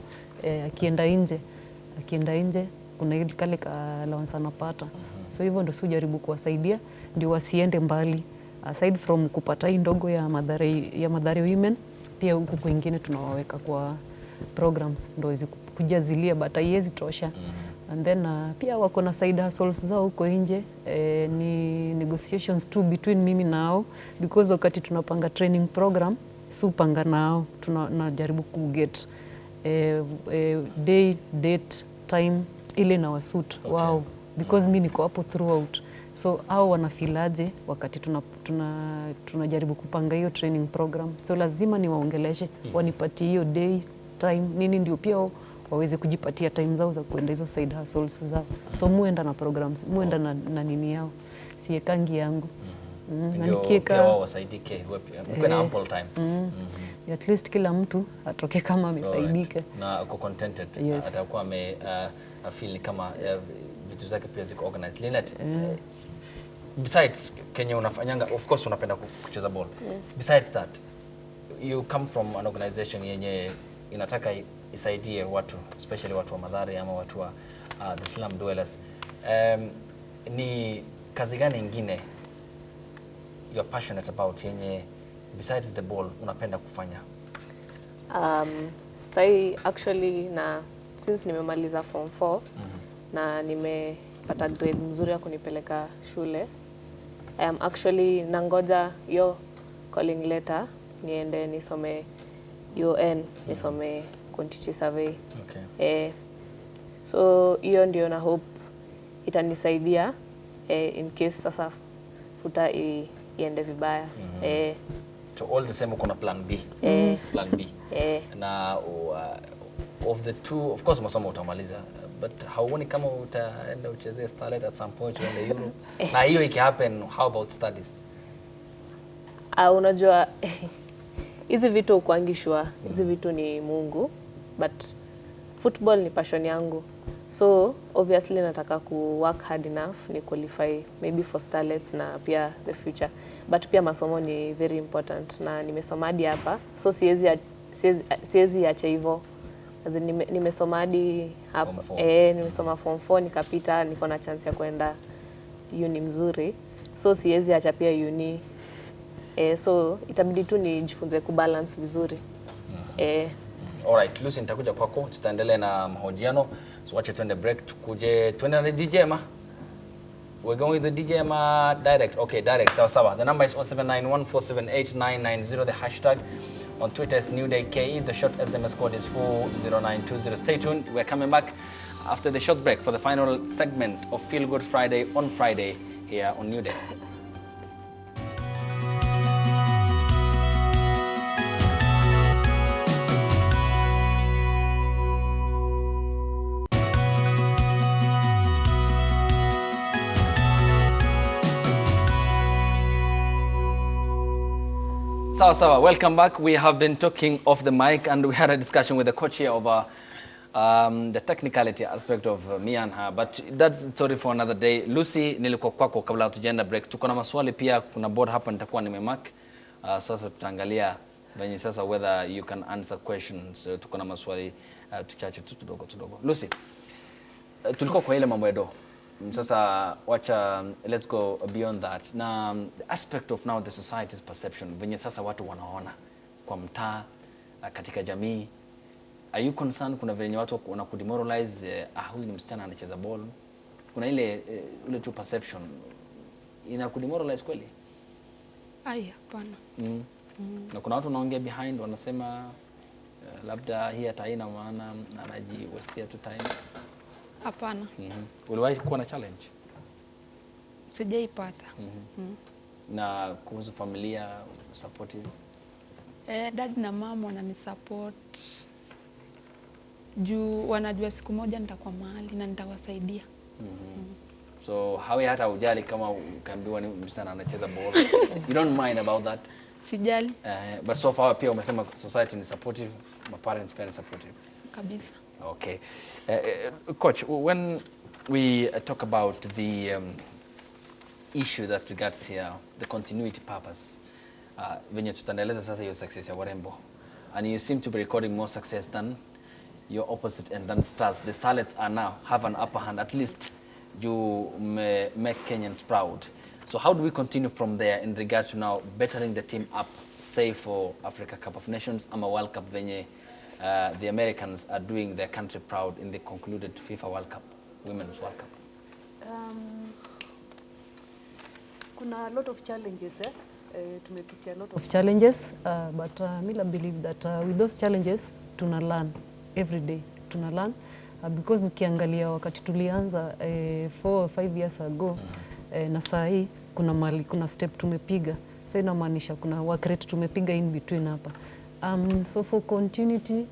nje kuna ile kale allowance anapata. So hivyo ndio sijaribu kuwasaidia ndio wasiende mbali. Aside from kupata hii ndogo ya Mathare women, pia huku kwingine tunawaweka kwa programs ndio hizi kujazilia, but haiwezi tosha. And then pia wako na side hustles zao huko nje, ni negotiations too between mimi nao, because wakati tunapanga training program supanga nao tunajaribu kuget day, date, time ile na wasuit wow, because mimi niko hapo throughout. So hao wanafilaje wakati tunajaribu kupanga hiyo training program. So lazima niwaongeleshe, wanipatie hiyo day, time, nini ndio pia waweze kujipatia time zao za kuenda hizo side hustles zao. So muenda na programs, muenda na nini yao. Siekangi yangu.
Na nikieka pia wao wasaidike, mko na ample time.
At least kila mtu atoke kama amefaidika
na uko contented.
Yes.
Atakuwa feel kama vitu zake pia ziko organized. Linet, besides Kenya unafanyanga, of course unapenda kucheza ball. Besides that, you come from an organization yenye inataka isaidie watu, especially watu wa Mathare ama watu wa the slum dwellers. Ni kazi gani nyingine you're passionate about yenye besides the ball unapenda kufanya?
Sai actually since nimemaliza form 4 na nimepata grade mzuri ya kunipeleka shule, I am actually nangoja yo calling letter niende nisome UN, nisome quantity survey.
Okay.
So hiyo ndio na hope itanisaidia in case sasa futa iende vibaya.
So all the same kuna plan B. Plan B. Na of the two, of course masomo utamaliza, but hauoni kama utaenda uchezee Starlet at some point uende Europe? Na hiyo iki happen, how about studies?
Unajua hizi vitu ukuangishwa, hizi vitu ni Mungu, but football ni passion yangu. So obviously nataka ku work hard enough ni qualify maybe for Starlets na pia the future. But pia masomo ni very important na nimesoma hadi hapa. So siwezi acha hivyo. Nimesoma hadi hapa. Nimesoma form 4 nikapita, niko na chance ya kwenda uni mzuri. So siwezi acha pia uni. So itabidi tu nijifunze kubalance vizuri.
Alright, Lucy nitakuja kwako, tutaendelea na mahojiano. So wacha tuende break, tuende na DJ ma. We're going with the DJ ma direct. Okay, direct. Sawa. The number is 0791478990. The hashtag On Twitter, it's New Day KE. The short SMS code is 40920. Stay tuned. We're coming back after the short break for the final segment of Feel Good Friday on Friday here on New Day. Sawa, welcome back. We have been talking off the mic and we had a discussion with the coach here over the technicality aspect of me and her, but that's sorry for another day. Lucy, nilikuwa kwako kabla tujaenda break. Tuko na maswali pia, kuna board hapa nitakuwa nimemark. Sasa tutaangalia venye sasa whether you can answer questions. Tuko na maswali tuchache tu tudogo. Lucy, tulikuwa kwa ile mambo ya do. Sasa wacha, let's go beyond that. Na the aspect of now the society's perception, venye sasa watu wanaona kwa mtaa, katika jamii. Are you concerned kuna venye watu wanakudemoralize, huyu ni msichana anacheza ball? Kuna ile tu perception inakudemoralize kweli?
Hapana.
Na kuna watu wanaongea behind wanasema labda hii hata haina maana na anajiwastia tu time.
Hapana.
Uliwahi kuwa na challenge?
Sijaipata.
Na kuhusu familia supportive?
Dad na mama wananisupport. Juu wanajua siku moja nitakuwa mahali na nitawasaidia.
So hawi hata ujali kama ukaambiwa ni msichana anacheza ball? You don't mind about that?
Sijali.
But so far pia umesema society ni supportive, my parents pia ni supportive.
Kabisa.
Okay. Coach, when we talk about the issue that regards here, the continuity purpose, venye tutaendeleza sasa hiyo success ya Warembo, and you seem to be recording more success than your opposite and than Stars. The Starlets are now have an upper hand. At least you make Kenyans proud. So how do we continue from there in regards to now bettering the team up, say for Africa Cup of Nations, ama World Cup venye the Americans are doing their country proud in the concluded FIFA World Cup, Women's World Cup?
Kuna a lot of challenges, tumepitia a lot of challenges, but I believe that with those challenges tuna learn every day, tuna learn because ukiangalia wakati tulianza 4 or 5 years ago na saa hii kuna step tumepiga, so inamaanisha kuna work rate tumepiga in between hapa. So for continuity,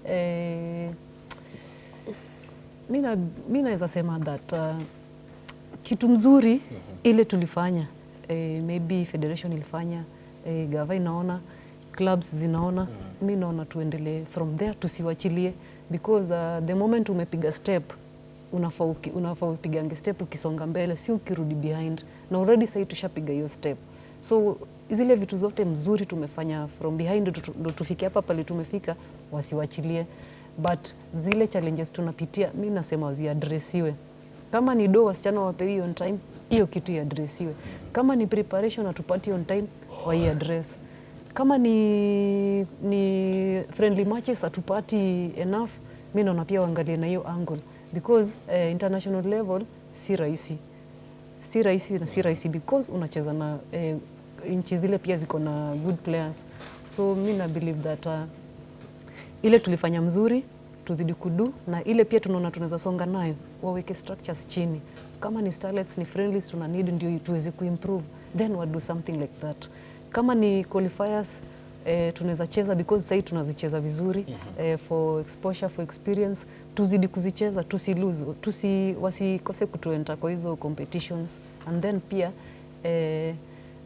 mimi naweza sema that kitu mzuri ile tulifanya, maybe federation ilifanya, gava inaona, clubs zinaona, mimi naona tuendelee from there, tusiwachilie, because the moment umepiga step unafaa upigange step ukisonga mbele, si ukirudi behind, na already sasa tushapiga hiyo step. So zile vitu zote mzuri tumefanya from behind ndo tufike hapa pale tumefika, wasiwachilie. But zile challenges tunapitia, mimi nasema waziadresiwe. Kama ni do wasichana wapewi on time, hiyo kitu iadresiwe. Kama ni preparation atupati on time, waiaddress. Kama ni friendly matches atupati enough, mimi naona pia waangalie na hiyo angle, because international level si rahisi. Si rahisi because unacheza na nchi zile pia ziko na good players. So mimi na believe that ile tulifanya mzuri tuzidi kudu, na ile pia tunaona tunaweza songa nayo, waweke structures chini. Kama ni starlets ni friendlies tuna need ndio tuweze kuimprove, then we'll do something like that. Kama ni qualifiers tunaweza cheza, because sasa tunazicheza vizuri, for exposure, for experience, tuzidi kuzicheza, tusilose, wasikose kutuenta kwa hizo competitions. And then pia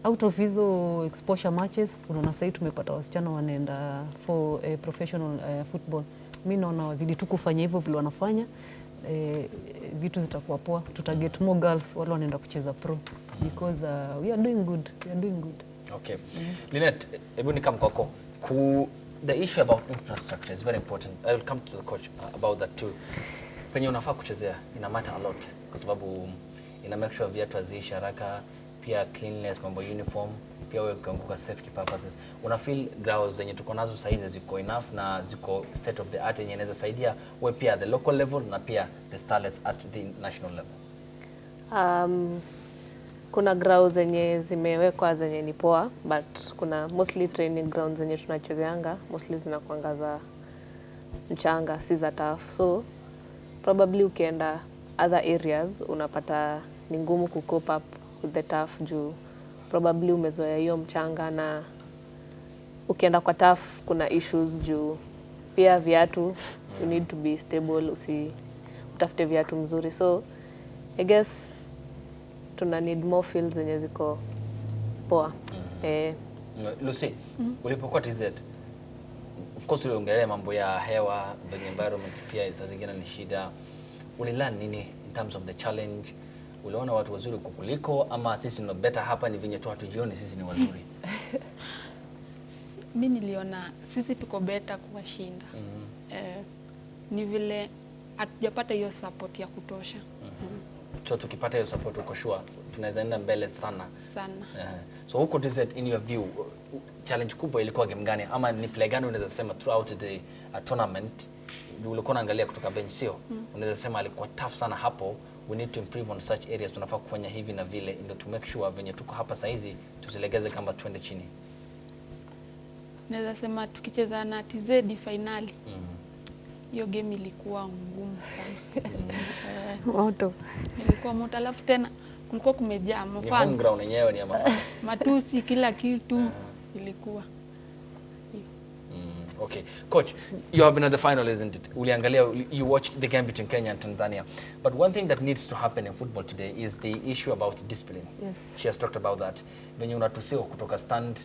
out of hizo exposure matches, unaona sasa tumepata wasichana wanaenda for professional football. Mimi naona wazidi tu kufanya hivyo vile wanafanya, vitu zitakuwa poa, tutaget more girls wale wanaenda kucheza pro, because we are doing good.
Okay. Lynette, hebu nikam kwako. The issue about infrastructure is very important. I will come to the coach about that too. Penye unafaa kuchezea ina matter a lot, kwa sababu ina make sure viatu haziishi haraka, pia cleanliness, mambo uniform, pia wewe ukianguka safety purposes. Una feel grounds zenye tuko nazo sasa hizi ziko enough na ziko state of the art yenye inaweza saidia wewe pia the local level na pia the starlets at the national level?
kuna grounds zenye zimewekwa zenye ni poa, but kuna mostly training grounds zenye tunachezeanga mostly zinakuanga za mchanga, si za turf. So probably ukienda other areas unapata ni ngumu ku cope up with the turf juu probably umezoea hiyo mchanga, na ukienda kwa turf kuna issues juu pia viatu, you need to be stable, utafute viatu mzuri. So I guess tuna need more fields zenye ziko poa.
Lucy, ulipokuwa TZ, of course uliongelea mambo ya hewa, the environment pia saa zingine ni shida. Ulilearn nini in terms of the challenge? Uliona watu wazuri kukuliko ama sisi no better hapa ni venye tu hatujioni sisi ni wazuri?
Mimi niliona sisi tuko better kuwashinda. Ni vile hatujapata hiyo support ya kutosha.
So tukipata hiyo support uko sure tunaweza enda mbele sana. So huko TZ, in your view, challenge kubwa ilikuwa game gani ama ni play gani unaweza sema throughout the tournament ulikuwa unaangalia kutoka bench, sio? Unaweza sema alikuwa tough sana hapo, we need to improve on such areas, tunafaa kufanya hivi na vile ndio to make sure venye tuko hapa saa hizi tusilegeze kamba twende chini.
Naweza sema tukicheza na TZ finali. Hiyo game ilikuwa ngumu sana.
Moto.
Ilikuwa moto, alafu tena kulikuwa kumejaa
Ni home ground yenyewe ni ya
matusi kila kitu ilikuwa.
Okay, coach, you have been at the final, isn't it? Uliangalia, you watched the game between Kenya and Tanzania. But one thing that needs to happen in football today is the issue about discipline.
Yes.
She has talked about that. When you unatusiwa kutoka stand,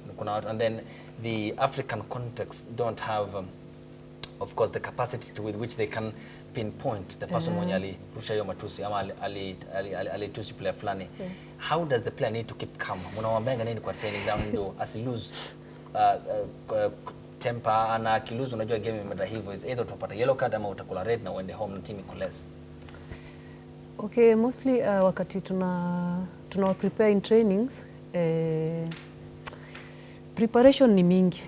and then the African context don't have, of course, the capacity with which they can pinpoint the person mwenye alirusha hiyo matusi ama alitusi player fulani. How does the player need to keep calm? Mnawambia nini kwa training ground ndio asilose temper, ana akiluzu unajua game imeenda hivyo, is either utapata yellow card ama utakula red na uende home na team iko less?
Okay, mostly wakati tuna prepare in trainings, preparation ni mingi.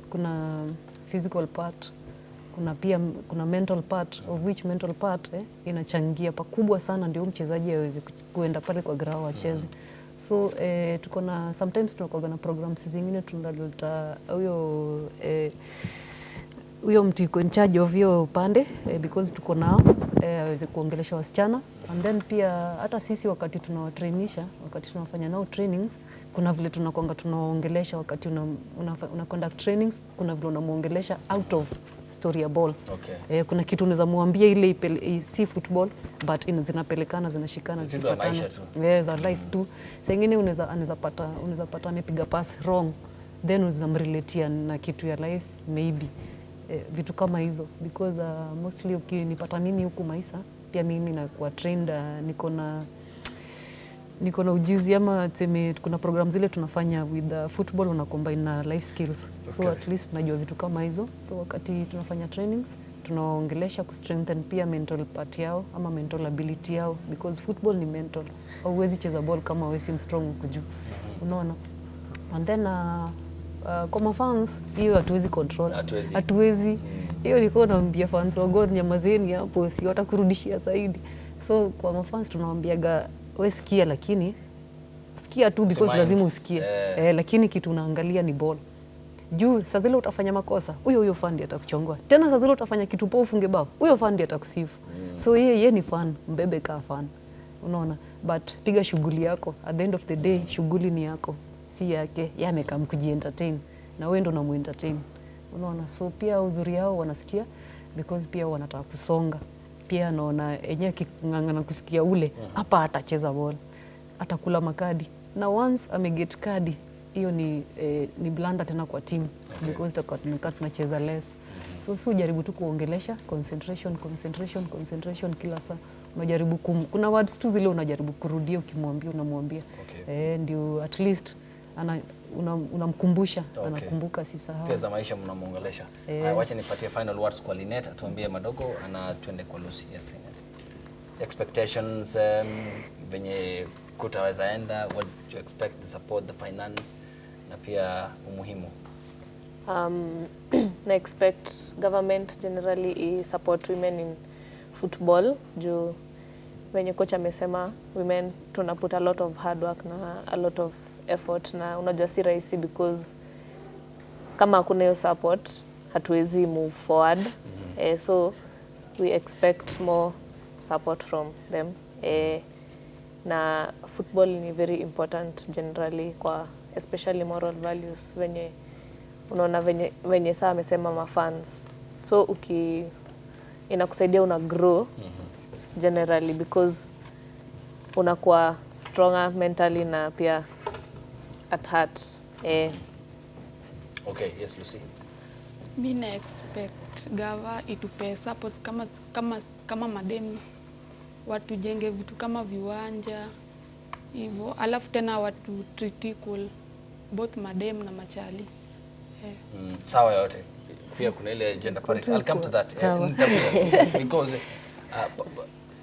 Kuna physical part, kuna mental part, of which mental part inachangia pakubwa sana ndio mchezaji aweze kuenda pale kwa ground acheze. So sometimes tunakuwa na programs zingine tunaleta huyo mtu yuko in charge of hiyo upande because tuko nao aweze kuongelesha wasichana, and then pia hata sisi wakati tunawatrainisha, wakati tunafanya nao trainings, kuna vile tunaongelesha wakati una conduct trainings, kuna vile unamuongelesha out of story ya ball.
Okay.
Kuna kitu unaweza muambia ile si football but zinapelekana, zinashikana, zipatana. Za life tu. Saa nyingine unaweza pata amepiga pass wrong, then unamrelatea na kitu ya life maybe. Vitu kama hizo because mostly ukinipata mimi huku Maisa, pia mimi nakuwa trained, niko na ujuzi ama kuna program zile tunafanya with football una combine na life skills. So at least najua vitu kama hizo. So wakati tunafanya trainings tunaongelesha ku strengthen pia mental part yao ama mental ability yao, because football ni mental. Hauwezi cheza ball kama wewe si strong huko juu. Unaona? And then kwa mafans hiyo hatuwezi control. Hatuwezi. Hiyo nilikuwa naambia fans wa God, nyamazeni hapo, si watakurudishia zaidi. So kwa mafans tunawaambiaga wewe sikia, lakini sikia tu because lazima usikie. Lakini kitu unaangalia ni ball. Juu saa zile utafanya makosa, huyo fan ndiye atakuchongoa. Tena saa zile utafanya kitu poa ufunge bao, huyo fan ndiye atakusifu. So yeye ni fan, mbebe ka fan. Unaona? But piga shughuli yako. At the end of the day, shughuli ni yako, si yake. Yeye amekaa kujientertain na wewe ndo unamuentertain. Unaona? So pia uzuri yao wanasikia because pia wanataka kusonga. Pia naona yenyewe kingangana kusikia ule hapa atacheza ball, atakula makadi, na once ameget kadi hiyo ni blanda tena kwa team because tunacheza less. So jaribu tu kuongelesha concentration kila saa. Unajaribu kuna words tu zile unajaribu kurudia, ukimwambia unamwambia ndio at least unamkumbusha anakumbuka, si sahau.
Pia za maisha mnamuongelesha. Wacha nipatie final words kwa Linet, atuambie madogo na tuende kwa Lucy. Yes, Linet. Expectations venye kutaweza enda, what you expect, the support, the finance na pia umuhimu.
Na expect government generally support women in football juu venye coach amesema, women tuna put a lot of hard work na a lot of effort, na unajua si rahisi because kama hakuna hiyo support hatuwezi move forward. So we expect more support from them. Na football ni very important generally kwa especially moral values, venye unaona venye saa amesema mafans, so inakusaidia una grow generally because unakuwa stronger mentally na pia at heart.
Okay, yes, Lucy.
Mi na expect gava itupe support kama madem, watujenge vitu kama viwanja hivyo, alafu tena watu treat equal both madem na machali.
Sawa yote. Pia kuna ile gender parity. I'll come to that. Because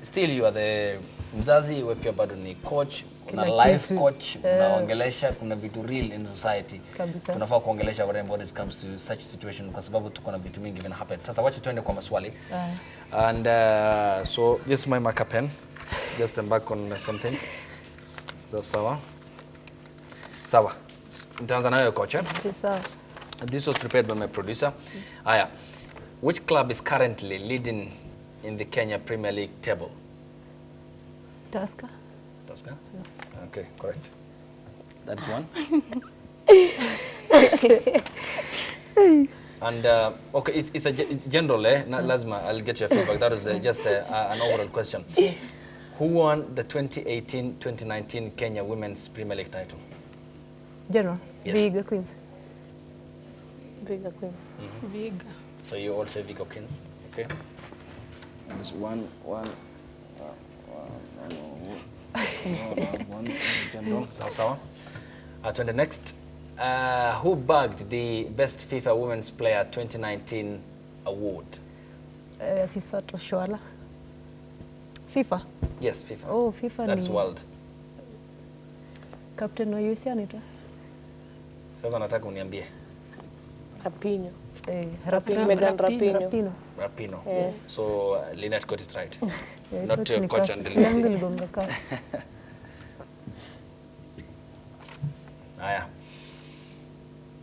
still you are the mzazi, wewe pia bado ni coach, kuna life coach, unaongelesha, kuna vitu real in society. Tunafaa kuongelesha when it comes to such situation kwa sababu tuko na vitu mingi vina happen. Sasa wacha tuende kwa maswali. And so just my marker pen. Just embark on something. So sawa. Sawa. Nitaanza nayo coach.
Sawa.
This was prepared by my producer. Aya. Which club is currently leading in the Kenya Premier League table?
Tusker.
Tusker? Okay, correct. That's one. And okay, it's general, not lazima. I'll get your feedback. That was just an overall question.
Yes.
Who won the 2018-2019 Kenya Women's Premier League title?
General.
Yes.
Viga Queens.
Viga Queens.
Viga.
So you also Viga Queens, okay? There's one general. Sawa. To the next. Who bagged the Best FIFA Women's Player 2019 award?
Sisato Shwala. FIFA?
Yes, FIFA.
Oh, FIFA.
That's world.
Captain wa USA anaitwa?
Sasa nataka uniambie.
Rapino.
Rapino.
Rapino.
Yes.
So Lynette got it right.
Yeah,
Not coach and
yangu
Lucy.
ligonga ka.
Aya.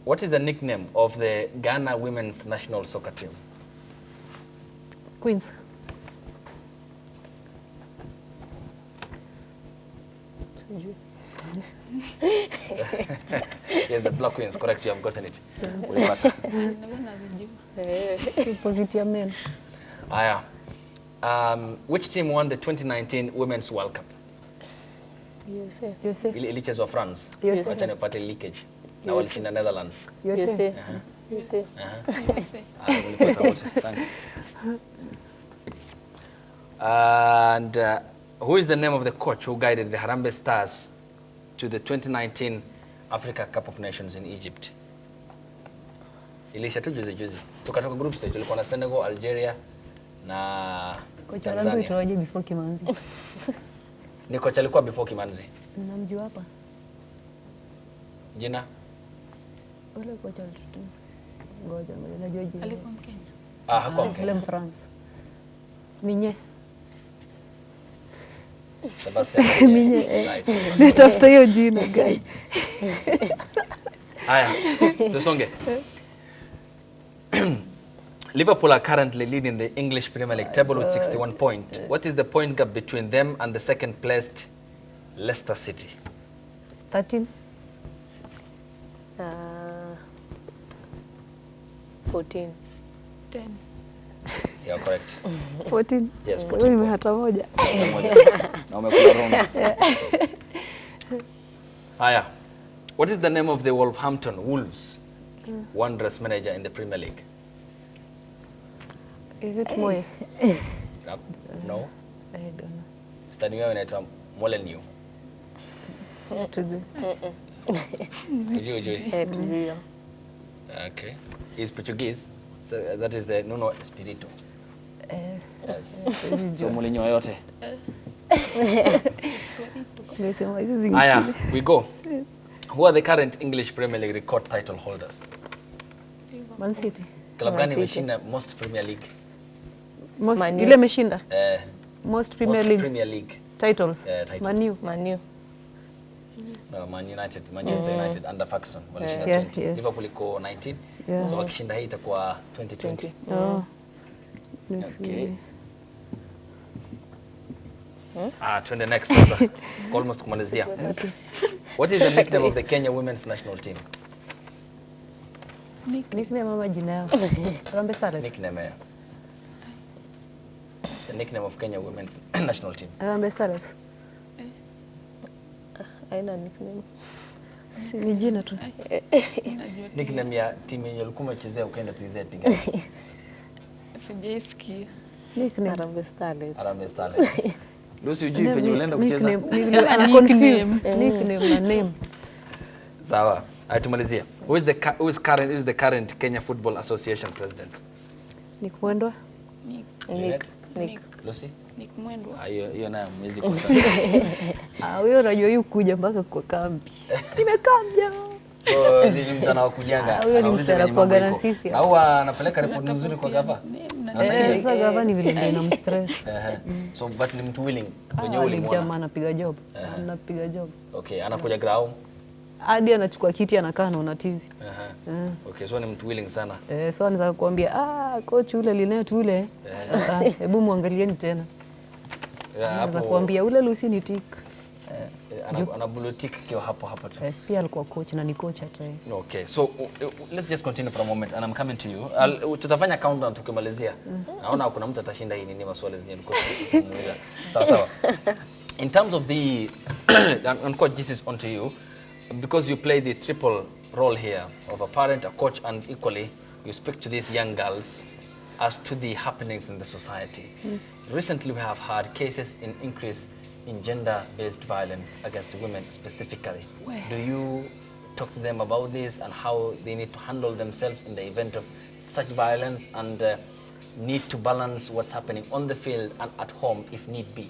What is the nickname of the Ghana women's national soccer team?
Queens.
Yes, the Black Queens, correct, you have gotten it. Ulipata.
Positia men.
Aya. Which team won the 2019 Women's World Cup?
USA.
Ile ilichezwa France.
USA.
Wacha nipate leakage. Na walishinda Netherlands.
USA.
USA.
Ulipata wote. Thanks. And who is the name of the coach who guided the Harambee Stars to the 2019 Africa Cup of Nations in Egypt? Ilisha tu juzi. Tukatoka group stage, tulikuwa na Senegal, Algeria na
Kocha wangu
Tanzania.
itoaje before Kimanzi?
Ni kocha alikuwa before Kimanzi.
Namjua hapa.
Jina?
Ule kocha alitutu. Ngoja najua jina.
Alikuwa Mkenya.
Hakuwa
Ule
Mkenya.
France. Minye.
Sebastian.
Minye.
Right.
Nitafuta hiyo jina guy.
Haya, tusonge. Liverpool are currently leading the English Premier League table with 61 points. What is the point gap between them and the second placed Leicester City?
13.
14.
10.
You are correct.
14.
Yes, 14
Wewe
points.
hata moja.
Na umekula wrong. Haya. What is the name of the Wolverhampton Wolves Wanderers manager in the Premier League?
Is it Moyes?
No.
I don't know.
Stani wewe inaitwa Molineux.
Tujui.
Ujui. Okay. He's Portuguese. So that is the Nuno Espirito. Yes. So Molineux yote.
Nimesema hizi zingine.
Aya, we go. Who are the current English Premier League record title holders?
Man City.
Club gani
City.
imeshinda most Premier League?
Most
Man U.
ile imeshinda. Most Premier
Most
League
Premier League
titles.
titles.
Man U.
Man U.
No, Manchester United under Ferguson walishinda
Yeah,
20.
yes.
Liverpool iko 19.
Yeah.
So wakishinda hii itakuwa 2020.
Oh.
Okay. Twende next sasa. Almost kumalizia.
Okay.
What is the nickname of the Kenya women's national team?
Nickname ama jina yao? Harambee Starlets.
Nickname. The nickname of Kenya women's national team.
Harambee Starlets.
Haina nickname.
Si ni jina tu.
Nickname ya timu yenye ulikuwa umechezea ukaenda TZ gani?
Sijaisikia.
Nickname.
Harambee Starlets.
Harambee Starlets. Lucy ujui penye ulienda kucheza?
I'm confused. Nickname na name.
Sawa. Tumalizia. Who is the current Kenya Football Association president?
Nick Mwendwa.
Nick.
Nick.
Lucy?
Nick Mwendwa.
Hiyo nayo mwezi kosa.
Huyo unajua yu kuja mpaka kwa kambi. Nimekaja.
So ni mtana wa kujanga.
Huyo ni msara kwa gana sisi.
Au anapeleka report nzuri kwa gava.
Sasa gava ni vile ndio inamstress.
So but ni mtu willing kwenye ule
Ni
mwana.
jamaa anapiga job. Anapiga job.
Okay, anakuja ground.
Hadi anachukua kiti anakaa na unatizi.
Okay, so ni mtu willing sana.
So anaweza kukuambia coach ule lineo tu ule. Hebu muangalieni tena. Anaweza kuambia ule Lucy ni tik.
Anabulutik kiwa hapo tu.
Pia alikuwa coach na ni coach hata yeye.
Okay, so let's just continue for a moment and I'm coming to you. Tutafanya countdown tukimalizia. Naona kuna mtu atashinda hii nini maswali zenye nilikuwa kumuuliza. Sawa. In terms of the and coach, this is onto you because you play the triple role here of a parent, a coach, and equally you speak to these young girls as to the happenings in the society. Recently we have had cases in increase in gender-based violence against women specifically. Do you talk to them about this and how they need to handle themselves in the event of such violence and need to balance what's happening on the field and at home if need be?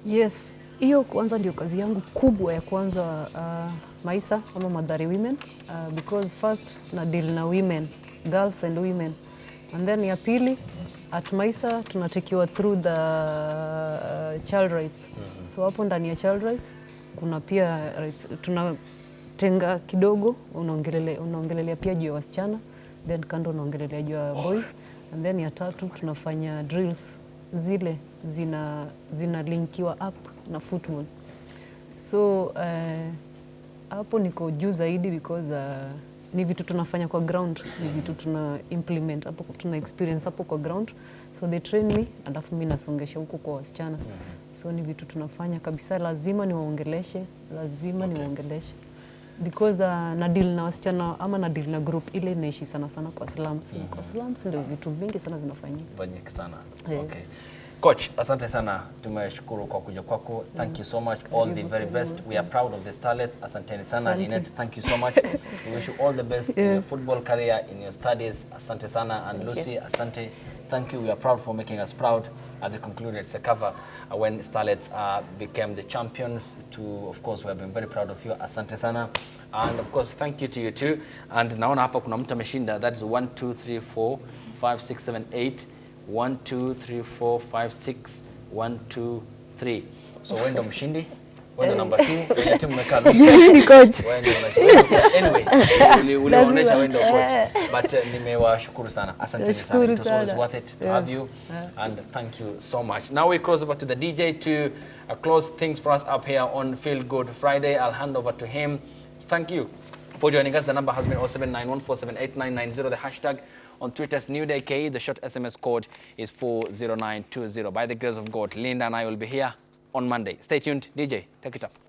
Yes, hiyo kwanza ndio kazi yangu kubwa ya kwanza Maisa ama Madhari Women because first na deal na women, girls and women. And then ya pili at Maisa tunatekiwa through the child rights. So hapo ndani ya child rights kuna pia rights, tunatenga kidogo unaongelelea pia juu ya wasichana, then kando unaongelelea juu ya boys, and then ya tatu tunafanya drills zile zina linkiwa up na football. So hapo niko juu zaidi because ni vitu tunafanya kwa ground, ni vitu tuna implement hapo, tuna experience hapo kwa ground. So they train me alafu mimi nasongesha huko kwa wasichana. So ni vitu tunafanya kabisa, lazima niwaongeleshe, niwaongeleshe because na deal na wasichana ama na deal na group ile inaishi sana kwa slums. Kwa slums ndio vitu vingi sana zinafanyika.
Fanyika sana. Okay. Coach, asante sana. Tumeshukuru kwa kuja kwako. Thank you so much. All the very best. We are proud of the Starlets. Asanteni sana. Ninette, thank you so much. We wish you all the best in your football career, in your studies. Asante sana. And Lucy, asante. Thank you. We are proud for making us proud at the concluded Sekava when Starlets became the champions. Of course, we have been very proud of you. Asante sana. And of course, thank you to you too. And naona hapa kuna mtu ameshinda. That is 1, 2, 3, 4, 5, 6, 7, 8. 1, 2, 3, 4, 5, 6, 1, 2, 3. So wewe ndo mshindi, wewe ndo number 2, wewe timu imekaa
Ni coach.
Anyway, ulionyesha wewe ndo coach. But nimewashukuru sana. Asante sana. It was worth it to have you and thank you so much. Now we cross over to the DJ to close things for us up here on Feel Good Friday. I'll hand over to him. Thank you for joining us. The number has been 0791478990. The hashtag on Twitter's NewDayKE. The short SMS code is 40920. By the grace of God, Linda and I will be here on Monday. Stay tuned. DJ, take it up.